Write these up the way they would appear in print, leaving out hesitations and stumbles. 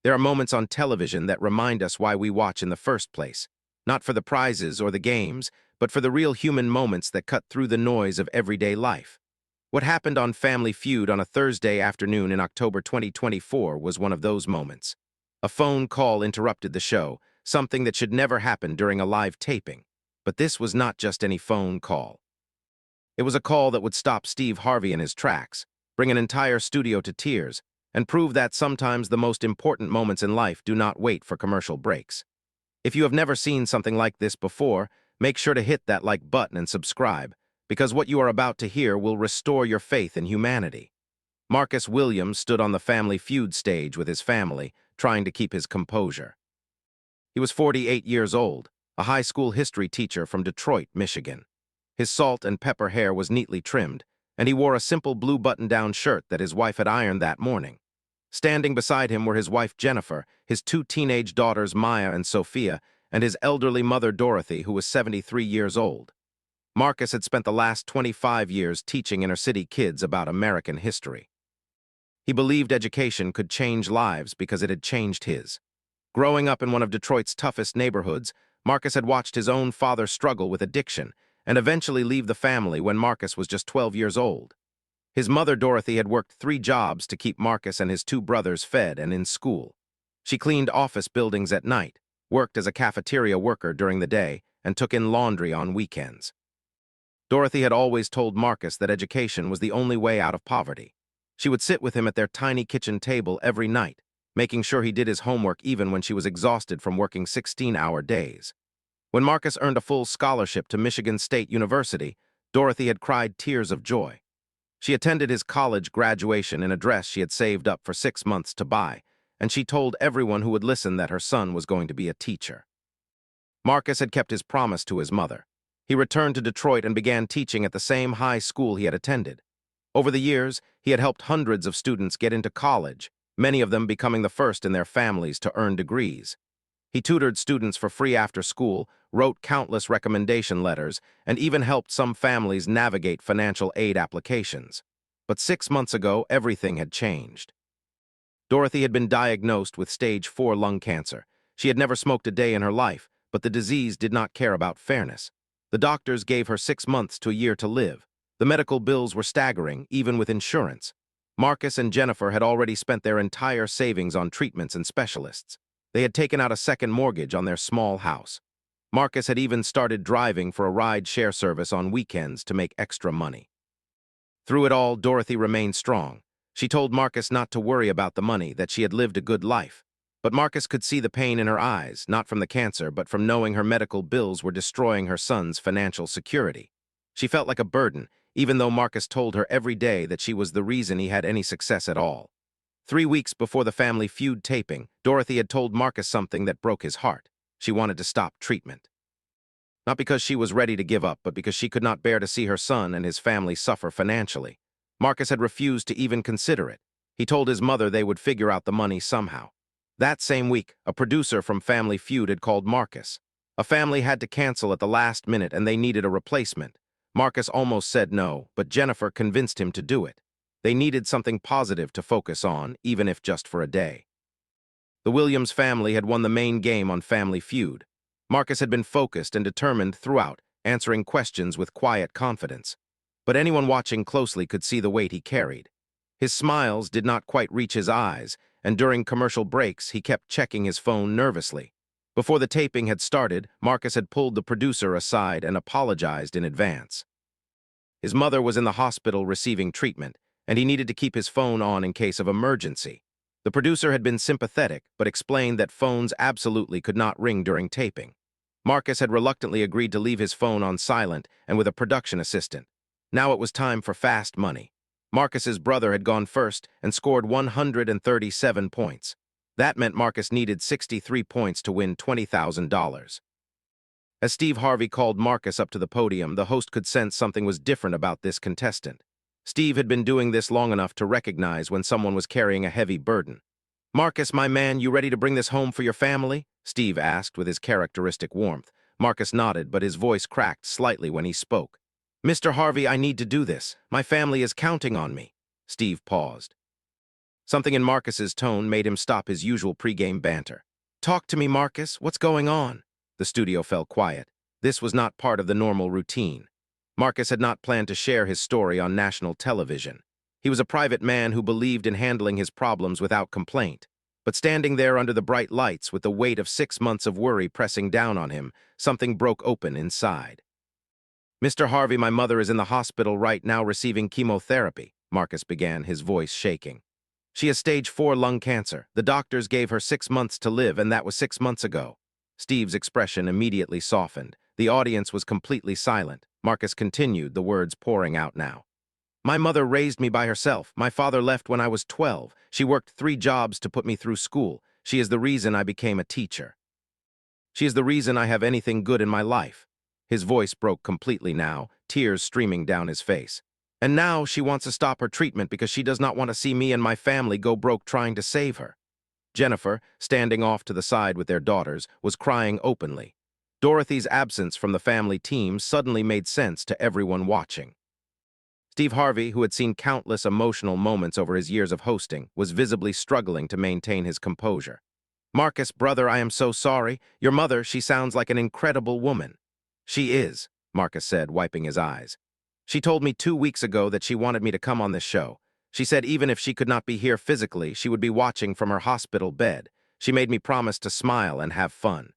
There are moments on television that remind us why we watch in the first place, not for the prizes or the games, but for the real human moments that cut through the noise of everyday life. What happened on Family Feud on a Thursday afternoon in October 2024 was one of those moments. A phone call interrupted the show, something that should never happen during a live taping. But this was not just any phone call. It was a call that would stop Steve Harvey in his tracks, bring an entire studio to tears, and prove that sometimes the most important moments in life do not wait for commercial breaks. If you have never seen something like this before, make sure to hit that like button and subscribe, because what you are about to hear will restore your faith in humanity. Marcus Williams stood on the Family Feud stage with his family, trying to keep his composure. He was 48 years old, a high school history teacher from Detroit, Michigan. His salt and pepper hair was neatly trimmed, and he wore a simple blue button-down shirt that his wife had ironed that morning. Standing beside him were his wife Jennifer, his two teenage daughters Maya and Sophia, and his elderly mother Dorothy, who was 73 years old. Marcus had spent the last 25 years teaching inner-city kids about American history. He believed education could change lives because it had changed his. Growing up in one of Detroit's toughest neighborhoods, Marcus had watched his own father struggle with addiction and eventually leave the family when Marcus was just 12 years old. His mother, Dorothy, had worked 3 jobs to keep Marcus and his 2 brothers fed and in school. She cleaned office buildings at night, worked as a cafeteria worker during the day, and took in laundry on weekends. Dorothy had always told Marcus that education was the only way out of poverty. She would sit with him at their tiny kitchen table every night, making sure he did his homework even when she was exhausted from working 16-hour days. When Marcus earned a full scholarship to Michigan State University, Dorothy had cried tears of joy. She attended his college graduation in a dress she had saved up for 6 months to buy, and she told everyone who would listen that her son was going to be a teacher. Marcus had kept his promise to his mother. He returned to Detroit and began teaching at the same high school he had attended. Over the years, he had helped hundreds of students get into college, many of them becoming the first in their families to earn degrees. He tutored students for free after school, wrote countless recommendation letters, and even helped some families navigate financial aid applications. But 6 months ago, everything had changed. Dorothy had been diagnosed with stage 4 lung cancer. She had never smoked a day in her life, but the disease did not care about fairness. The doctors gave her 6 months to a year to live. The medical bills were staggering, even with insurance. Marcus and Jennifer had already spent their entire savings on treatments and specialists. They had taken out a second mortgage on their small house. Marcus had even started driving for a ride-share service on weekends to make extra money. Through it all, Dorothy remained strong. She told Marcus not to worry about the money, that she had lived a good life. But Marcus could see the pain in her eyes, not from the cancer, but from knowing her medical bills were destroying her son's financial security. She felt like a burden, even though Marcus told her every day that she was the reason he had any success at all. 3 weeks before the Family Feud taping, Dorothy had told Marcus something that broke his heart. She wanted to stop treatment. Not because she was ready to give up, but because she could not bear to see her son and his family suffer financially. Marcus had refused to even consider it. He told his mother they would figure out the money somehow. That same week, a producer from Family Feud had called Marcus. A family had to cancel at the last minute and they needed a replacement. Marcus almost said no, but Jennifer convinced him to do it. They needed something positive to focus on, even if just for a day. The Williams family had won the main game on Family Feud. Marcus had been focused and determined throughout, answering questions with quiet confidence. But anyone watching closely could see the weight he carried. His smiles did not quite reach his eyes, and during commercial breaks, he kept checking his phone nervously. Before the taping had started, Marcus had pulled the producer aside and apologized in advance. His mother was in the hospital receiving treatment, and he needed to keep his phone on in case of emergency. The producer had been sympathetic, but explained that phones absolutely could not ring during taping. Marcus had reluctantly agreed to leave his phone on silent and with a production assistant. Now it was time for fast money. Marcus's brother had gone first and scored 137 points. That meant Marcus needed 63 points to win $20,000. As Steve Harvey called Marcus up to the podium, the host could sense something was different about this contestant. Steve had been doing this long enough to recognize when someone was carrying a heavy burden. "Marcus, my man, you ready to bring this home for your family?" Steve asked with his characteristic warmth. Marcus nodded, but his voice cracked slightly when he spoke. "Mr. Harvey, I need to do this. My family is counting on me." Steve paused. Something in Marcus's tone made him stop his usual pregame banter. "Talk to me, Marcus. What's going on?" The studio fell quiet. This was not part of the normal routine. Marcus had not planned to share his story on national television. He was a private man who believed in handling his problems without complaint. But standing there under the bright lights with the weight of 6 months of worry pressing down on him, something broke open inside. "Mr. Harvey, my mother is in the hospital right now receiving chemotherapy," Marcus began, his voice shaking. "She has stage 4 lung cancer. The doctors gave her 6 months to live, and that was 6 months ago." Steve's expression immediately softened. The audience was completely silent. Marcus continued, the words pouring out now. "My mother raised me by herself. My father left when I was 12. She worked 3 jobs to put me through school. She is the reason I became a teacher. She is the reason I have anything good in my life." His voice broke completely now, tears streaming down his face. "And now she wants to stop her treatment because she does not want to see me and my family go broke trying to save her." Jennifer, standing off to the side with their daughters, was crying openly. Dorothy's absence from the family team suddenly made sense to everyone watching. Steve Harvey, who had seen countless emotional moments over his years of hosting, was visibly struggling to maintain his composure. "Marcus, brother, I am so sorry. Your mother, she sounds like an incredible woman." "She is," Marcus said, wiping his eyes. "She told me 2 weeks ago that she wanted me to come on this show. She said even if she could not be here physically, she would be watching from her hospital bed. She made me promise to smile and have fun."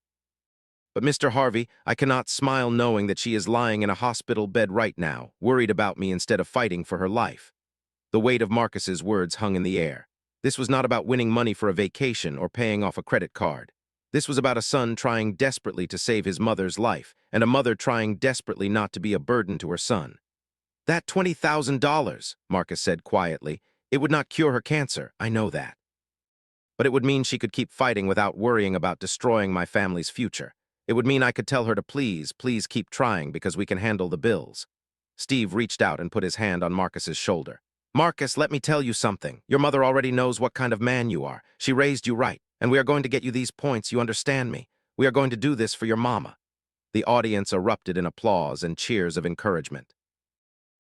"But Mr. Harvey, I cannot smile knowing that she is lying in a hospital bed right now, worried about me instead of fighting for her life." The weight of Marcus's words hung in the air. This was not about winning money for a vacation or paying off a credit card. This was about a son trying desperately to save his mother's life, and a mother trying desperately not to be a burden to her son. "That $20,000, Marcus said quietly. "It would not cure her cancer, I know that. But it would mean she could keep fighting without worrying about destroying my family's future. It would mean I could tell her to please keep trying because we can handle the bills." Steve reached out and put his hand on Marcus's shoulder. "Marcus, let me tell you something. Your mother already knows what kind of man you are. She raised you right, and we are going to get you these points, you understand me? We are going to do this for your mama." The audience erupted in applause and cheers of encouragement.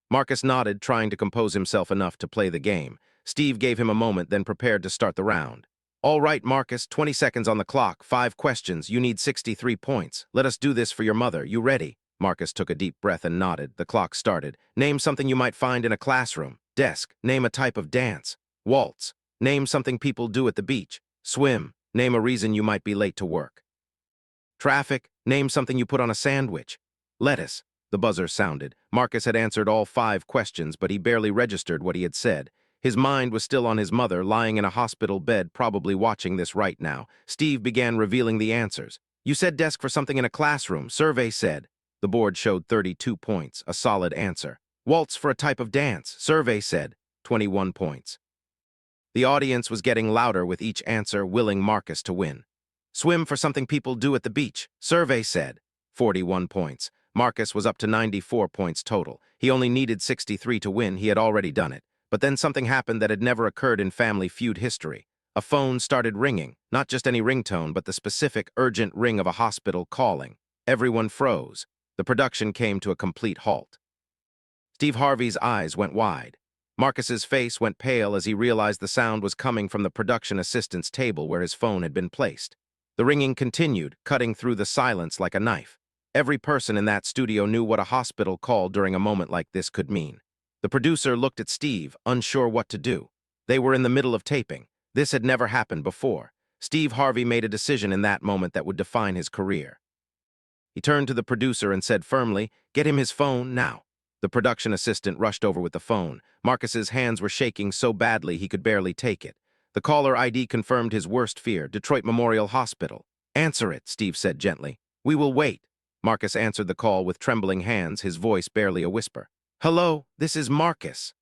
Marcus nodded, trying to compose himself enough to play the game. Steve gave him a moment, then prepared to start the round. "All right, Marcus, 20 seconds on the clock, 5 questions. You need 63 points. Let us do this for your mother. You ready?" Marcus took a deep breath and nodded. The clock started. "Name something you might find in a classroom. Desk. Name a type of dance. Waltz. Name something people do at the beach. Swim. Name a reason you might be late to work. Traffic. Name something you put on a sandwich. Lettuce." The buzzer sounded. Marcus had answered all 5 questions, but he barely registered what he had said. His mind was still on his mother, lying in a hospital bed, probably watching this right now. Steve began revealing the answers. "You said desk for something in a classroom. Survey said." The board showed 32 points, a solid answer. "Waltz for a type of dance. Survey said." 21 points. The audience was getting louder with each answer, willing Marcus to win. "Swim for something people do at the beach. Survey said." 41 points. Marcus was up to 94 points total. He only needed 63 to win. He had already done it. But then something happened that had never occurred in Family Feud history. A phone started ringing, not just any ringtone, but the specific, urgent ring of a hospital calling. Everyone froze. The production came to a complete halt. Steve Harvey's eyes went wide. Marcus's face went pale as he realized the sound was coming from the production assistant's table where his phone had been placed. The ringing continued, cutting through the silence like a knife. Every person in that studio knew what a hospital call during a moment like this could mean. The producer looked at Steve, unsure what to do. They were in the middle of taping. This had never happened before. Steve Harvey made a decision in that moment that would define his career. He turned to the producer and said firmly, "Get him his phone now." The production assistant rushed over with the phone. Marcus's hands were shaking so badly he could barely take it. The caller ID confirmed his worst fear, Detroit Memorial Hospital. "Answer it," Steve said gently. "We will wait." Marcus answered the call with trembling hands, his voice barely a whisper. "Hello, this is Marcus."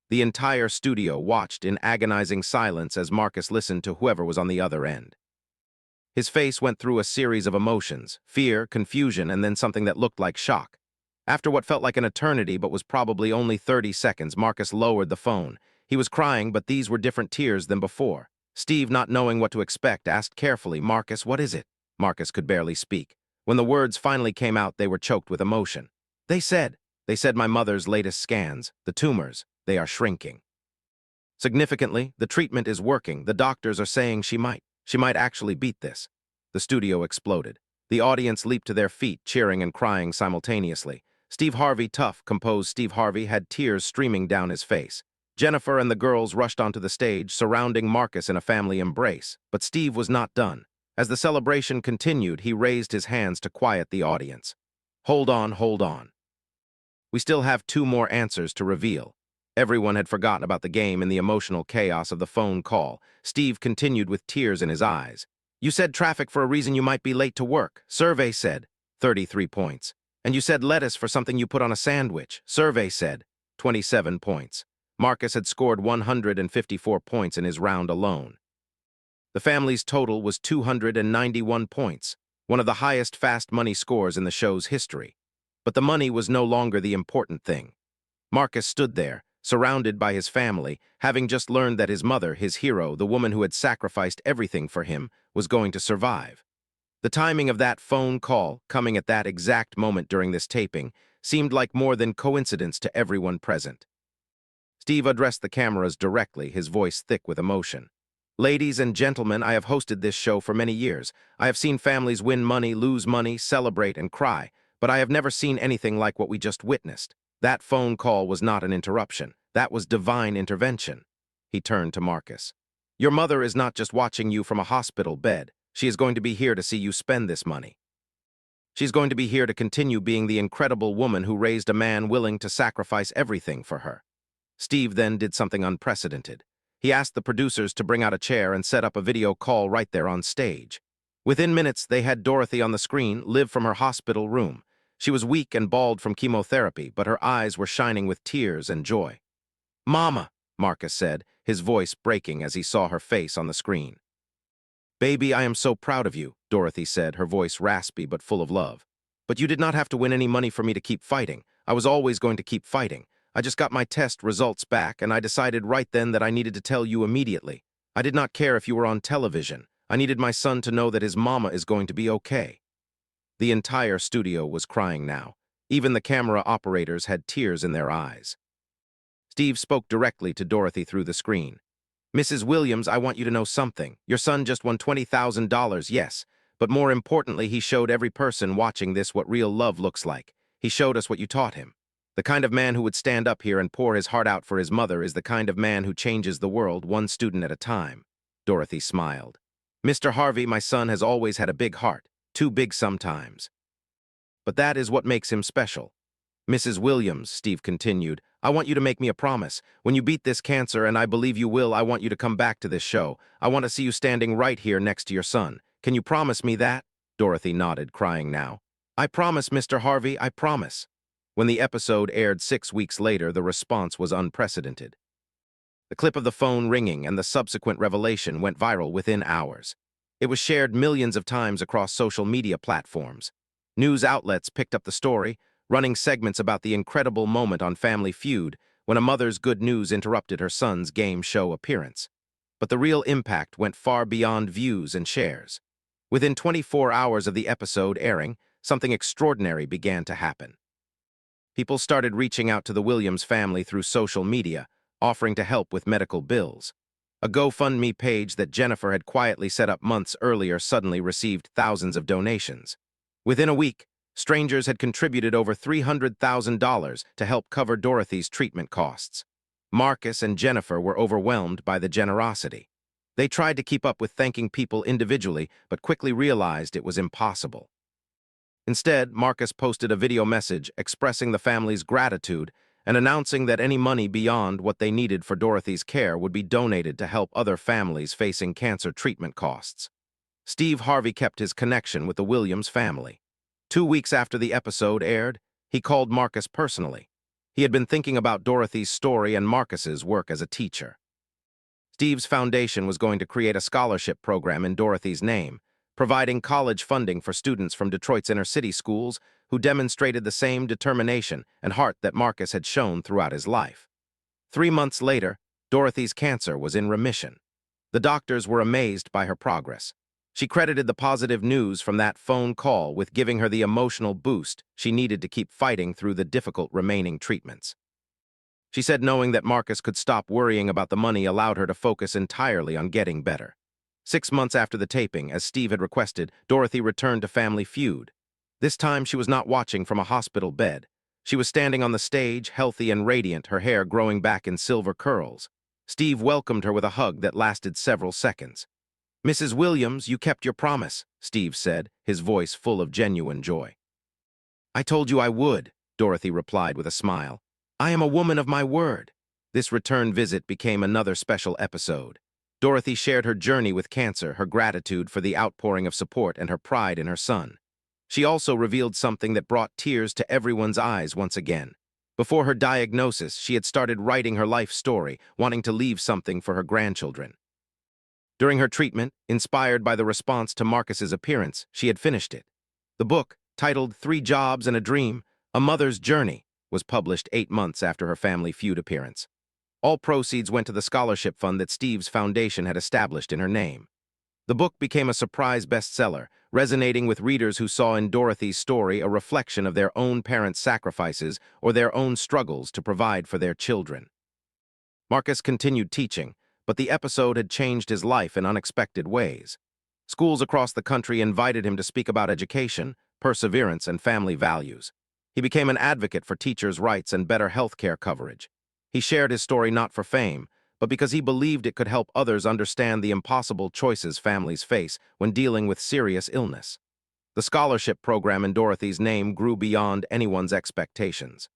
The entire studio watched in agonizing silence as Marcus listened to whoever was on the other end. His face went through a series of emotions, fear, confusion, and then something that looked like shock. After what felt like an eternity but was probably only 30 seconds, Marcus lowered the phone. He was crying, but these were different tears than before. Steve, not knowing what to expect, asked carefully, "Marcus, what is it?" Marcus could barely speak. When the words finally came out, they were choked with emotion. They said my mother's latest scans, the tumors, they are shrinking." Significantly, the treatment is working. The doctors are saying she might. She might actually beat this. The studio exploded. The audience leaped to their feet, cheering and crying simultaneously. Steve Harvey, tough, composed Steve Harvey, had tears streaming down his face. Jennifer and the girls rushed onto the stage, surrounding Marcus in a family embrace. But Steve was not done. As the celebration continued, he raised his hands to quiet the audience. Hold on, hold on. We still have two more answers to reveal. Everyone had forgotten about the game in the emotional chaos of the phone call. Steve continued with tears in his eyes. You said traffic for a reason you might be late to work. Survey said 33 points. And you said lettuce for something you put on a sandwich. Survey said 27 points. Marcus had scored 154 points in his round alone. The family's total was 291 points, one of the highest fast money scores in the show's history. But the money was no longer the important thing. Marcus stood there, surrounded by his family, having just learned that his mother, his hero, the woman who had sacrificed everything for him, was going to survive. The timing of that phone call, coming at that exact moment during this taping, seemed like more than coincidence to everyone present. Steve addressed the cameras directly, his voice thick with emotion. Ladies and gentlemen, I have hosted this show for many years. I have seen families win money, lose money, celebrate, and cry, but I have never seen anything like what we just witnessed. That phone call was not an interruption. That was divine intervention. He turned to Marcus. Your mother is not just watching you from a hospital bed. She is going to be here to see you spend this money. She's going to be here to continue being the incredible woman who raised a man willing to sacrifice everything for her. Steve then did something unprecedented. He asked the producers to bring out a chair and set up a video call right there on stage. Within minutes, they had Dorothy on the screen, live from her hospital room. She was weak and bald from chemotherapy, but her eyes were shining with tears and joy. Mama, Marcus said, his voice breaking as he saw her face on the screen. Baby, I am so proud of you, Dorothy said, her voice raspy but full of love. But you did not have to win any money for me to keep fighting. I was always going to keep fighting. I just got my test results back, and I decided right then that I needed to tell you immediately. I did not care if you were on television. I needed my son to know that his mama is going to be okay. The entire studio was crying now. Even the camera operators had tears in their eyes. Steve spoke directly to Dorothy through the screen. Mrs. Williams, I want you to know something. Your son just won $20,000, yes. But more importantly, he showed every person watching this what real love looks like. He showed us what you taught him. The kind of man who would stand up here and pour his heart out for his mother is the kind of man who changes the world one student at a time. Dorothy smiled. Mr. Harvey, my son has always had a big heart. Too big sometimes. But that is what makes him special. Mrs. Williams, Steve continued, I want you to make me a promise. When you beat this cancer, and I believe you will, I want you to come back to this show. I want to see you standing right here next to your son. Can you promise me that? Dorothy nodded, crying now. I promise, Mr. Harvey, I promise. When the episode aired 6 weeks later, the response was unprecedented. The clip of the phone ringing and the subsequent revelation went viral within hours. It was shared millions of times across social media platforms. News outlets picked up the story, running segments about the incredible moment on Family Feud when a mother's good news interrupted her son's game show appearance. But the real impact went far beyond views and shares. Within 24 hours of the episode airing, something extraordinary began to happen. People started reaching out to the Williams family through social media, offering to help with medical bills. A GoFundMe page that Jennifer had quietly set up months earlier suddenly received thousands of donations. Within a week, strangers had contributed over $300,000 to help cover Dorothy's treatment costs. Marcus and Jennifer were overwhelmed by the generosity. They tried to keep up with thanking people individually, but quickly realized it was impossible. Instead, Marcus posted a video message expressing the family's gratitude and announcing that any money beyond what they needed for Dorothy's care would be donated to help other families facing cancer treatment costs. Steve Harvey kept his connection with the Williams family. 2 weeks after the episode aired, he called Marcus personally. He had been thinking about Dorothy's story and Marcus's work as a teacher. Steve's foundation was going to create a scholarship program in Dorothy's name, providing college funding for students from Detroit's inner-city schools who demonstrated the same determination and heart that Marcus had shown throughout his life. 3 months later, Dorothy's cancer was in remission. The doctors were amazed by her progress. She credited the positive news from that phone call with giving her the emotional boost she needed to keep fighting through the difficult remaining treatments. She said knowing that Marcus could stop worrying about the money allowed her to focus entirely on getting better. 6 months after the taping, as Steve had requested, Dorothy returned to Family Feud. This time she was not watching from a hospital bed. She was standing on the stage, healthy and radiant, her hair growing back in silver curls. Steve welcomed her with a hug that lasted several seconds. "Mrs. Williams, you kept your promise," Steve said, his voice full of genuine joy. "I told you I would," Dorothy replied with a smile. "I am a woman of my word." This return visit became another special episode. Dorothy shared her journey with cancer, her gratitude for the outpouring of support, and her pride in her son. She also revealed something that brought tears to everyone's eyes once again. Before her diagnosis, she had started writing her life story, wanting to leave something for her grandchildren. During her treatment, inspired by the response to Marcus's appearance, she had finished it. The book, titled 3 Jobs and a Dream, A Mother's Journey, was published 8 months after her Family Feud appearance. All proceeds went to the scholarship fund that Steve's foundation had established in her name. The book became a surprise bestseller, resonating with readers who saw in Dorothy's story a reflection of their own parents' sacrifices or their own struggles to provide for their children. Marcus continued teaching, but the episode had changed his life in unexpected ways. Schools across the country invited him to speak about education, perseverance, and family values. He became an advocate for teachers' rights and better health care coverage. He shared his story not for fame, but because he believed it could help others understand the impossible choices families face when dealing with serious illness. The scholarship program in Dorothy's name grew beyond anyone's expectations.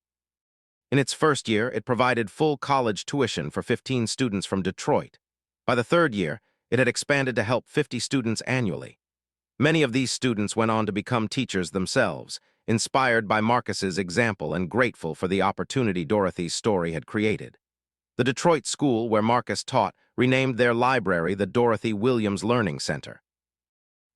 In its first year, it provided full college tuition for 15 students from Detroit. By the third year, it had expanded to help 50 students annually. Many of these students went on to become teachers themselves, inspired by Marcus's example and grateful for the opportunity Dorothy's story had created. The Detroit school where Marcus taught renamed their library the Dorothy Williams Learning Center.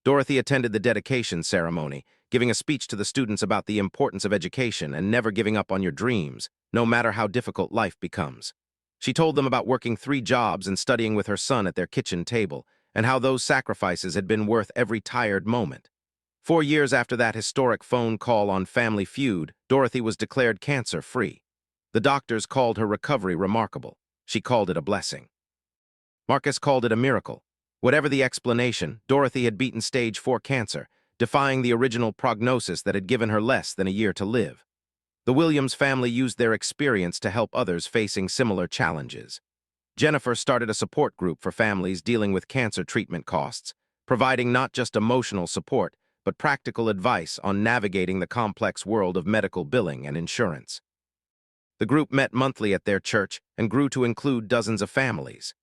Dorothy attended the dedication ceremony, giving a speech to the students about the importance of education and never giving up on your dreams, no matter how difficult life becomes. She told them about working 3 jobs and studying with her son at their kitchen table, and how those sacrifices had been worth every tired moment. 4 years after that historic phone call on Family Feud, Dorothy was declared cancer-free. The doctors called her recovery remarkable. She called it a blessing. Marcus called it a miracle. Whatever the explanation, Dorothy had beaten stage 4 cancer, defying the original prognosis that had given her less than a year to live. The Williams family used their experience to help others facing similar challenges. Jennifer started a support group for families dealing with cancer treatment costs, providing not just emotional support, but practical advice on navigating the complex world of medical billing and insurance. The group met monthly at their church and grew to include dozens of families.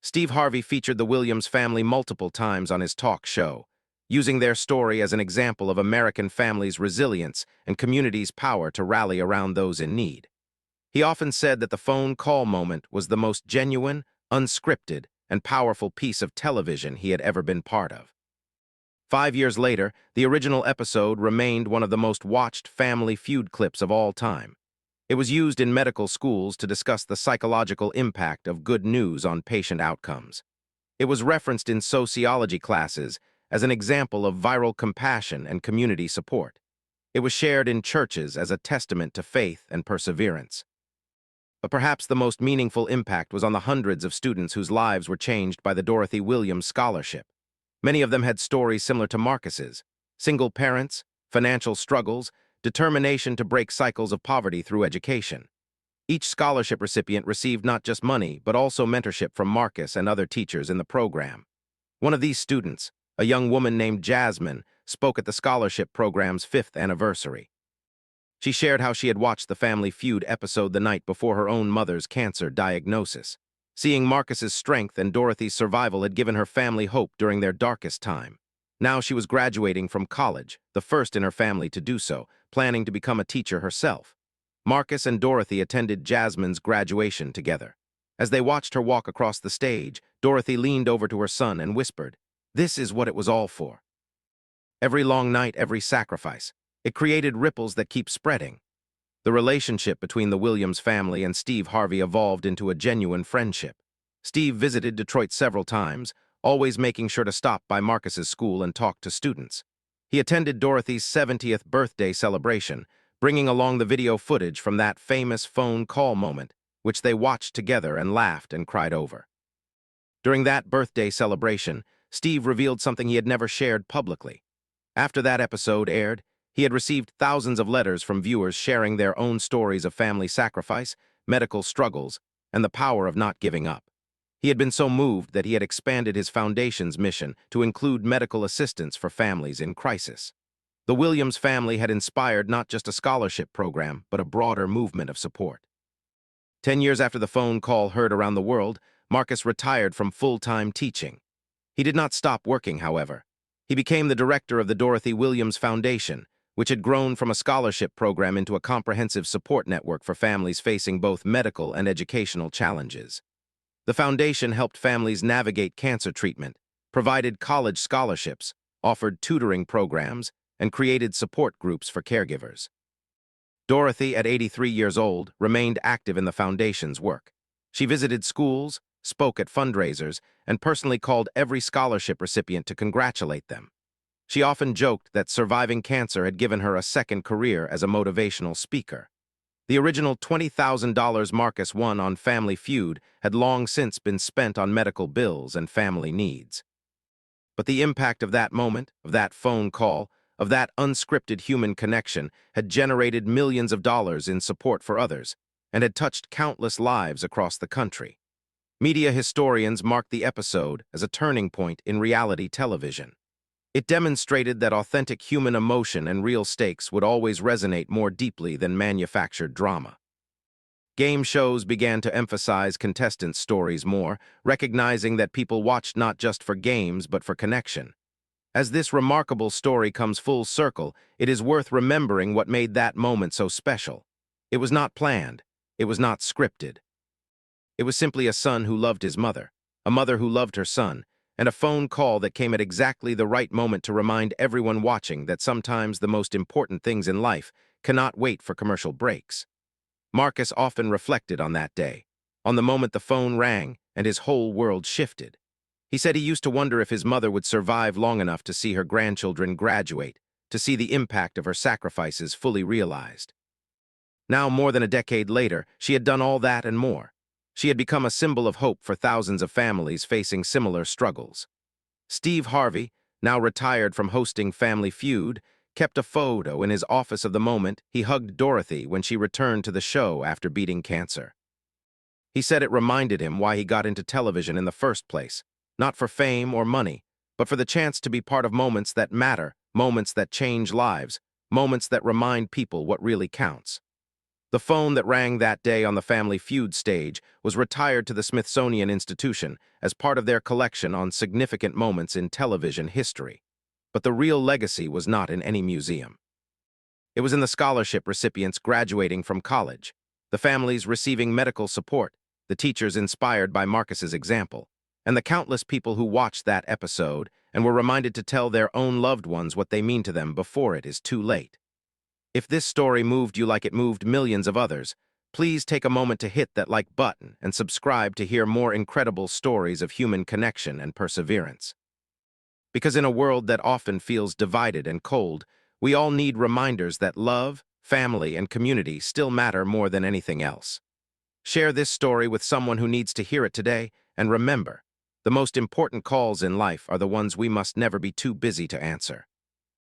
Steve Harvey featured the Williams family multiple times on his talk show, using their story as an example of American families' resilience and communities' power to rally around those in need. He often said that the phone call moment was the most genuine, unscripted, and powerful piece of television he had ever been part of. 5 years later, the original episode remained one of the most watched Family Feud clips of all time. It was used in medical schools to discuss the psychological impact of good news on patient outcomes. It was referenced in sociology classes as an example of viral compassion and community support. It was shared in churches as a testament to faith and perseverance. But perhaps the most meaningful impact was on the hundreds of students whose lives were changed by the Dorothy Williams Scholarship. Many of them had stories similar to Marcus's: single parents, financial struggles, determination to break cycles of poverty through education. Each scholarship recipient received not just money, but also mentorship from Marcus and other teachers in the program. One of these students, a young woman named Jasmine, spoke at the scholarship program's 5th anniversary. She shared how she had watched the Family Feud episode the night before her own mother's cancer diagnosis. Seeing Marcus's strength and Dorothy's survival had given her family hope during their darkest time. Now she was graduating from college, the first in her family to do so, planning to become a teacher herself. Marcus and Dorothy attended Jasmine's graduation together. As they watched her walk across the stage, Dorothy leaned over to her son and whispered, "This is what it was all for." Every long night, every sacrifice. It created ripples that keep spreading. The relationship between the Williams family and Steve Harvey evolved into a genuine friendship. Steve visited Detroit several times, always making sure to stop by Marcus's school and talk to students. He attended Dorothy's 70th birthday celebration, bringing along the video footage from that famous phone call moment. which they watched together and laughed and cried over. During that birthday celebration, Steve revealed something he had never shared publicly. After that episode aired, he had received thousands of letters from viewers sharing their own stories of family sacrifice, medical struggles, and the power of not giving up. He had been so moved that he had expanded his foundation's mission to include medical assistance for families in crisis. The Williams family had inspired not just a scholarship program, but a broader movement of support. 10 years after the phone call heard around the world, Marcus retired from full-time teaching. He did not stop working, however. He became the director of the Dorothy Williams Foundation, which had grown from a scholarship program into a comprehensive support network for families facing both medical and educational challenges. The foundation helped families navigate cancer treatment, provided college scholarships, offered tutoring programs, and created support groups for caregivers. Dorothy, at 83 years old, remained active in the foundation's work. She visited schools, spoke at fundraisers, and personally called every scholarship recipient to congratulate them. She often joked that surviving cancer had given her a second career as a motivational speaker. The original $20,000 Marcus won on Family Feud had long since been spent on medical bills and family needs. But the impact of that moment, of that phone call, of that unscripted human connection had generated millions of dollars in support for others and had touched countless lives across the country. Media historians marked the episode as a turning point in reality television. It demonstrated that authentic human emotion and real stakes would always resonate more deeply than manufactured drama. Game shows began to emphasize contestant stories more, recognizing that people watched not just for games but for connection. As this remarkable story comes full circle, it is worth remembering what made that moment so special. It was not planned. It was not scripted. It was simply a son who loved his mother, a mother who loved her son, and a phone call that came at exactly the right moment to remind everyone watching that sometimes the most important things in life cannot wait for commercial breaks. Marcus often reflected on that day, on the moment the phone rang and his whole world shifted. He said he used to wonder if his mother would survive long enough to see her grandchildren graduate, to see the impact of her sacrifices fully realized. Now, more than a decade later, she had done all that and more. She had become a symbol of hope for thousands of families facing similar struggles. Steve Harvey, now retired from hosting Family Feud, kept a photo in his office of the moment he hugged Dorothy when she returned to the show after beating cancer. He said it reminded him why he got into television in the first place, not for fame or money, but for the chance to be part of moments that matter, moments that change lives, moments that remind people what really counts. The phone that rang that day on the Family Feud stage was retired to the Smithsonian Institution as part of their collection on significant moments in television history. But the real legacy was not in any museum. It was in the scholarship recipients graduating from college, the families receiving medical support, the teachers inspired by Marcus's example, and the countless people who watched that episode and were reminded to tell their own loved ones what they mean to them before it is too late. If this story moved you like it moved millions of others, please take a moment to hit that like button and subscribe to hear more incredible stories of human connection and perseverance. Because in a world that often feels divided and cold, we all need reminders that love, family, and community still matter more than anything else. Share this story with someone who needs to hear it today, and remember, the most important calls in life are the ones we must never be too busy to answer.